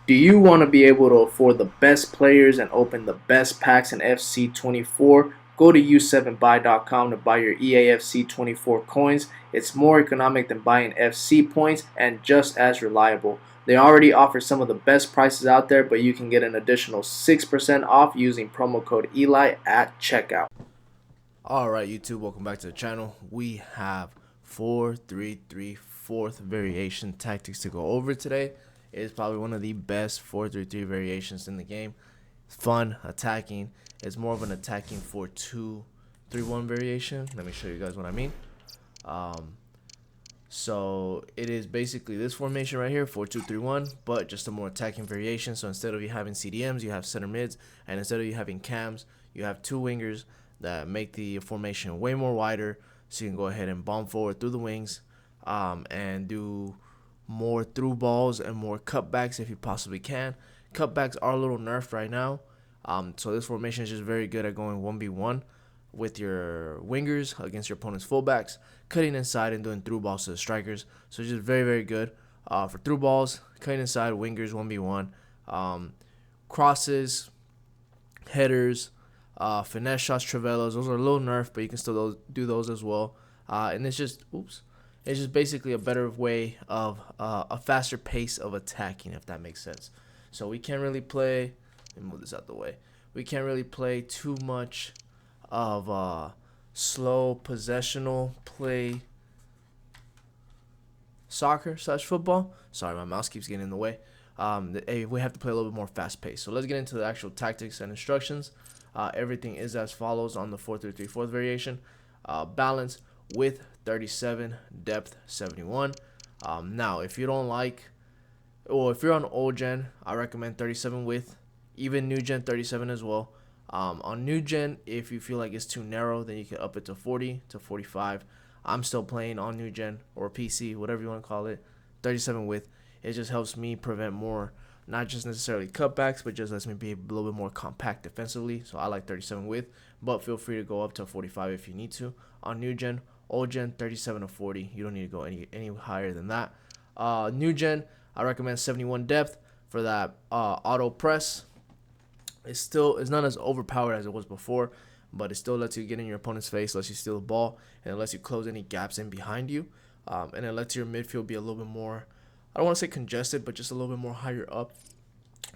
Do you want to be able to afford the best players and open the best packs in FC24? Go to u7buy.com to buy your EAFC24 coins. It's more economic than buying FC points and just as reliable. They already offer some of the best prices out there, but you can get an additional 6% off using promo code Eli at checkout. Alright, YouTube, welcome back to the channel. We have 4-3-3 fourth variation tactics to go over today. It is probably one of the best 4-3-3 variations in the game. Fun, attacking. It's more of an attacking 4-2-3-1 variation. Let me show you guys what I mean. So it is basically this formation right here, 4-2-3-1, but just a more attacking variation. So instead of you having CDMs, you have center mids, and instead of you having cams, you have two wingers that make the formation way more wider, so you can go ahead and bomb forward through the wings, and do more through balls and more cutbacks if you possibly can. Cutbacks are a little nerfed right now, so this formation is just very good at going 1v1 with your wingers against your opponent's fullbacks, cutting inside and doing through balls to the strikers. So it's just very, very good for through balls, cutting inside, wingers 1v1, crosses, headers, finesse shots, travelos. Those are a little nerfed, but you can still do those as well. And it's just, it's just basically a better way of a faster pace of attacking, if that makes sense. So we can't really play. Let me move this out the way. We can't really play too much of slow possessional play soccer / football. Sorry, my mouse keeps getting in the way. We have to play a little bit more fast paced. So let's get into the actual tactics and instructions. Everything is as follows on the 4-3-3 fourth variation. Balance, width 37, depth 71. Now, if you don't like, or if you're on old gen, I recommend 37 width. Even new gen, 37 as well. On new gen, if you feel like it's too narrow, then you can up it to 40 to 45. I'm still playing on new gen or PC, whatever you want to call it, 37 width. It just helps me prevent more, not just necessarily cutbacks, but just lets me be a little bit more compact defensively. So I like 37 width, but feel free to go up to 45 if you need to. On new gen, old gen, 37 to 40. You don't need to go any higher than that. New gen, I recommend 71 depth for that auto press. It's not as overpowered as it was before, but it still lets you get in your opponent's face, lets you steal the ball, and it lets you close any gaps in behind you. And it lets your midfield be a little bit more, I don't want to say congested, but just a little bit more higher up.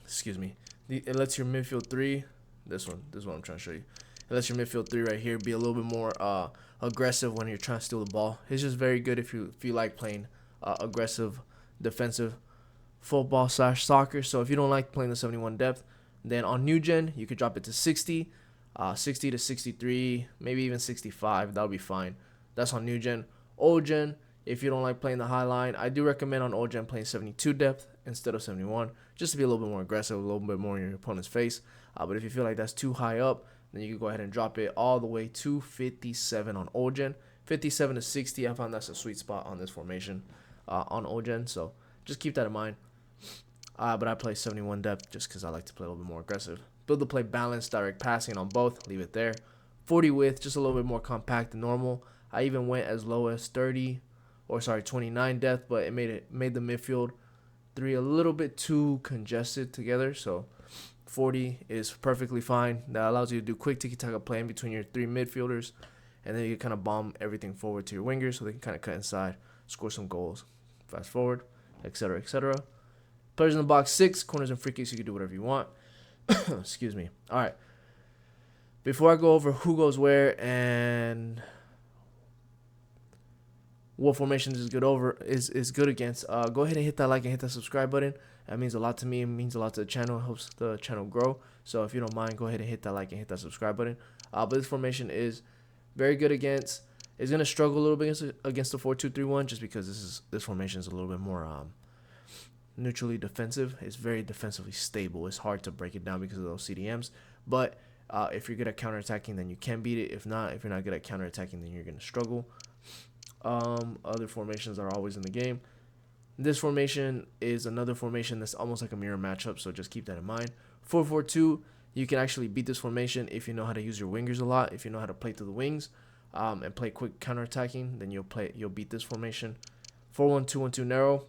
Excuse me. It lets your midfield three, this one I'm trying to show you. It lets your midfield three right here be a little bit more aggressive when you're trying to steal the ball. It's just very good if you like playing aggressive defensive football / soccer. So if you don't like playing the 71 depth, then on new gen, you could drop it to 60, 60 to 63, maybe even 65. That'll be fine. That's on new gen. Old gen, if you don't like playing the high line, I do recommend on old gen playing 72 depth instead of 71, just to be a little bit more aggressive, a little bit more in your opponent's face. But if you feel like that's too high up, then you can go ahead and drop it all the way to 57 on old gen. 57 to 60, I found that's a sweet spot on this formation on old gen. So just keep that in mind. But I play 71 depth just because I like to play a little bit more aggressive. Build to play balanced, direct passing on both. Leave it there. 40 width, just a little bit more compact than normal. I even went as low as 29 depth, but it made the midfield three a little bit too congested together. So 40 is perfectly fine. That allows you to do quick tiki-taka play in between your three midfielders, and then you can kind of bomb everything forward to your wingers so they can kind of cut inside, score some goals, fast forward, etc., etc. Players in the box 6, corners and free kicks, you can do whatever you want. Excuse me. All right. Before I go over who goes where and what formations is good against, go ahead and hit that like and hit that subscribe button. That means a lot to me. It means a lot to the channel. It helps the channel grow. So if you don't mind, go ahead and hit that like and hit that subscribe button. But this formation is very good against. It's gonna struggle a little bit against the 4-2-3-1 just because this formation is a little bit more neutrally defensive. It's very defensively stable. It's hard to break it down because of those CDMs. But if you're good at counterattacking, then you can beat it. If you're not good at counterattacking, then you're gonna struggle. Other formations are always in the game. This formation is another formation that's almost like a mirror matchup, so just keep that in mind. 4-4-2, you can actually beat this formation if you know how to use your wingers a lot. If you know how to play through the wings and play quick counterattacking, then you'll beat this formation. 4-1-2-1-2 narrow.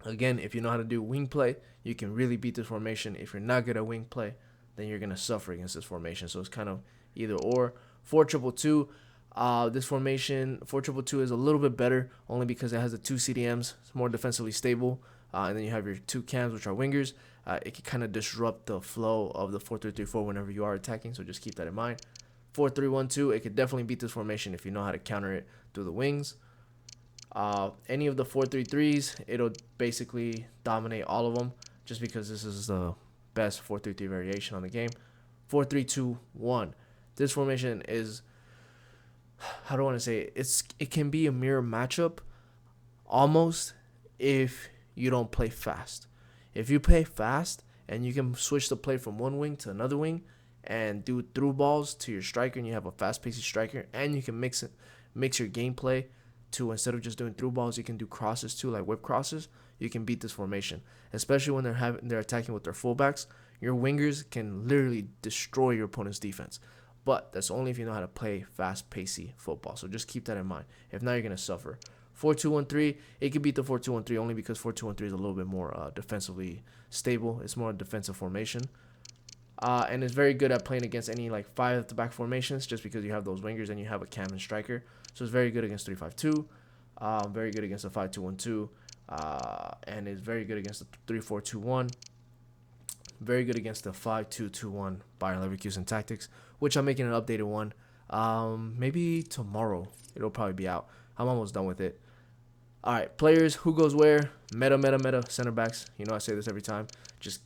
Again, if you know how to do wing play, you can really beat this formation. If you're not good at wing play, then you're going to suffer against this formation. So it's kind of either or. 4-2-2. This formation, 4-2-2 is a little bit better only because it has the two CDMs. It's more defensively stable. And then you have your two cams, which are wingers. It can kind of disrupt the flow of the 4-3-3-4 whenever you are attacking. So just keep that in mind. 4-3-1-2. It could definitely beat this formation if you know how to counter it through the wings. Any of the 4-3-3s, it'll basically dominate all of them just because this is the best 4-3-3 variation on the game. 4-3-2-1. This formation is, how do I want to say it? It can be a mirror matchup almost if you don't play fast. If you play fast and you can switch the play from one wing to another wing and do through balls to your striker, and you have a fast-paced striker, and you can mix your gameplay to, instead of just doing through balls, you can do crosses too, like whip crosses. You can beat this formation, especially when they're attacking with their fullbacks. Your wingers can literally destroy your opponent's defense, but that's only if you know how to play fast-paced football. So just keep that in mind. If not, you're gonna suffer. 4-2-1-3, it could beat the 4-2-1-3 only because 4-2-1-3 is a little bit more defensively stable. It's more a defensive formation. And it's very good at playing against any like 5 at the back formations just because you have those wingers and you have a cam and striker. So it's very good against 3-5-2, very good against the 5-2-1-2, and it's very good against the 3-4-2-1. Very good against the 5-2-2-1 Bayern Leverkusen tactics, which I'm making an updated one. Maybe tomorrow it'll probably be out. I'm almost done with it. All right, players, who goes where? Meta, center backs. You know I say this every time. Just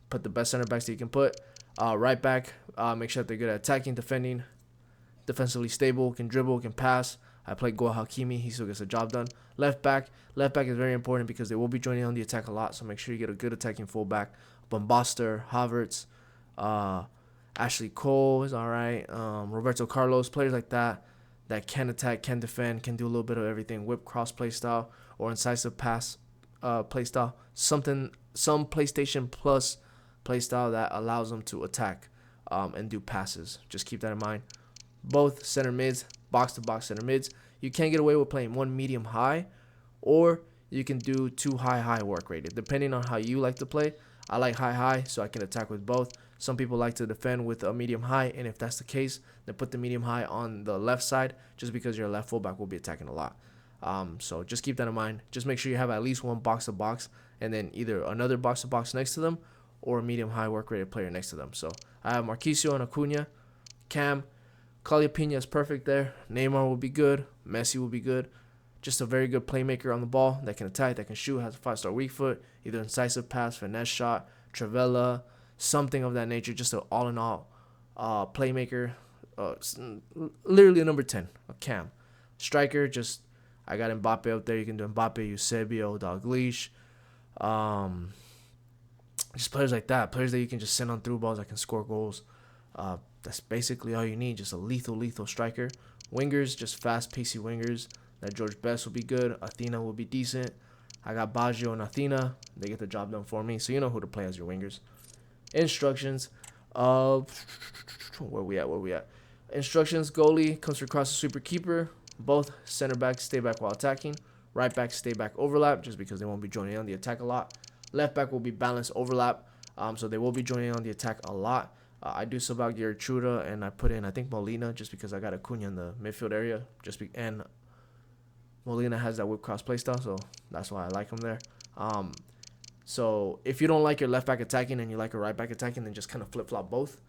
put the best center backs that you can put. Right back, make sure that they're good at attacking, defending, defensively stable, can dribble, can pass. I play Goal Hakimi. He still gets the job done. Left back is very important because they will be joining on the attack a lot, so make sure you get a good attacking fullback. Bombaster, Havertz, Ashley Cole is all right. Roberto Carlos, players like that can attack, can defend, can do a little bit of everything. Whip cross play style or incisive pass play style. Some PlayStation Plus play style that allows them to attack and do passes. Just keep that in mind. Both center mids, box-to-box center mids. You can get away with playing one medium-high, or you can do two high work rated, depending on how you like to play. I like high, so I can attack with both. Some people like to defend with a medium-high, and if that's the case, then put the medium-high on the left side, just because your left fullback will be attacking a lot. So just keep that in mind. Just make sure you have at least one box-to-box, and then either another box-to-box next to them, or a medium-high work-rated player next to them. So I have Marquisio and Acuna, Cam. Calipina is perfect there. Neymar will be good. Messi will be good. Just a very good playmaker on the ball that can attack, that can shoot, has a 5-star weak foot, either incisive pass, finesse shot, Travella, something of that nature. Just an all-in-all playmaker. Literally a number 10, a Cam. Striker, just I got Mbappe up there. You can do Mbappe, Eusebio, Dalglish. Just players like that. Players that you can just send on through balls that can score goals. That's basically all you need. Just a lethal striker. Wingers, just fast, pacey wingers. That George Best will be good. Athena will be decent. I got Baggio and Athena. They get the job done for me. So you know who to play as your wingers. Instructions. Where we at? Instructions. Goalie comes across a sweeper keeper. Both center backs stay back while attacking. Right back stay back overlap just because they won't be joining on the attack a lot. Left back will be balanced overlap. So they will be joining on the attack a lot. I do sub out Gertruda and I put in, I think, Molina just because I got Acuna in the midfield area. And Molina has that whip cross play style, so that's why I like him there. So if you don't like your left back attacking and you like your right back attacking, then just kind of flip-flop both.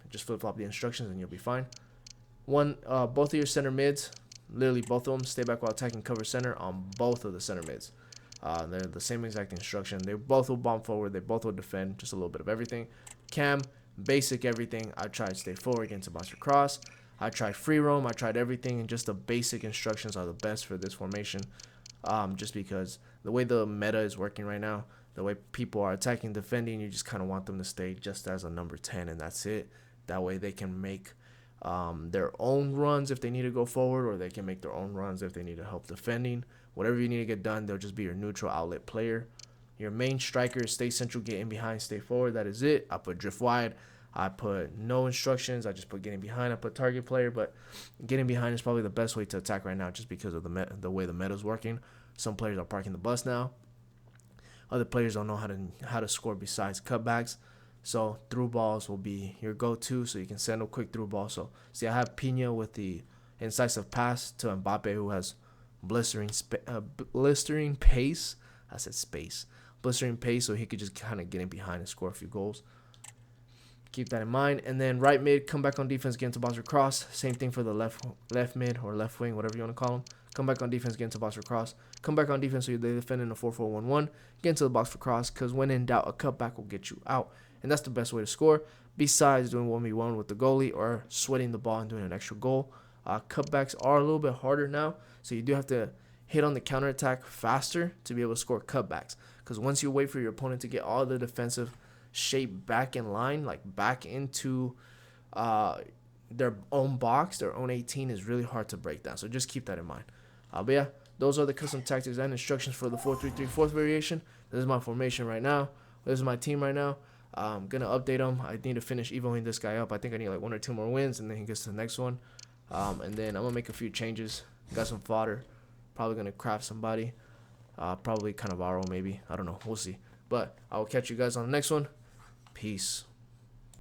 Just flip-flop the instructions and you'll be fine. Both of your center mids, literally both of them, stay back while attacking, cover center on both of the center mids. They're the same exact instruction. They both will bomb forward. They both will defend. Just a little bit of everything. Cam, basic everything. I tried stay forward against a bouncer cross. I tried free roam. I tried everything, and just the basic instructions are the best for this formation. Just because the way the meta is working right now, the way people are attacking, defending, you just kind of want them to stay just as a number 10, and that's it. That way they can make their own runs if they need to go forward, or they can make their own runs if they need to help defending. Whatever you need to get done, they'll just be your neutral outlet player. Your main striker, stay central, get in behind, stay forward. That is it. I put drift wide. I put no instructions. I just put getting behind. I put target player, but getting behind is probably the best way to attack right now just because of the way the meta is working. Some players are parking the bus now. other players don't know how to score besides cutbacks. So through balls will be your go-to, so you can send a quick through ball. So see, I have Pina with the incisive pass to Mbappe, who has blistering pace. I said space, blistering pace, so he could just kind of get in behind and score a few goals. Keep that in mind. And then right mid, come back on defense, get into box or cross. Same thing for the left mid or left wing, whatever you want to call them. Come back on defense, get into box or cross. Come back on defense so they defend in a 4-4-1-1. Get into the box for cross, because when in doubt, a cutback will get you out. And that's the best way to score, besides doing 1v1 with the goalie or sweating the ball and doing an extra goal. Cutbacks are a little bit harder now, so you do have to hit on the counterattack faster to be able to score cutbacks. Because once you wait for your opponent to get all the defensive shape back in line, like back into their own box, their own 18, is really hard to break down. So just keep that in mind. But yeah, those are the custom tactics and instructions for the 4-3-3 fourth variation. This is my formation right now. This is my team right now. I'm going to update them. I need to finish evoing this guy up. I think I need like 1 or 2 more wins, and then he gets to the next one. And then I'm going to make a few changes. Got some fodder. Probably going to craft somebody. Probably Cannavaro maybe. I don't know. We'll see. But I will catch you guys on the next one. Peace.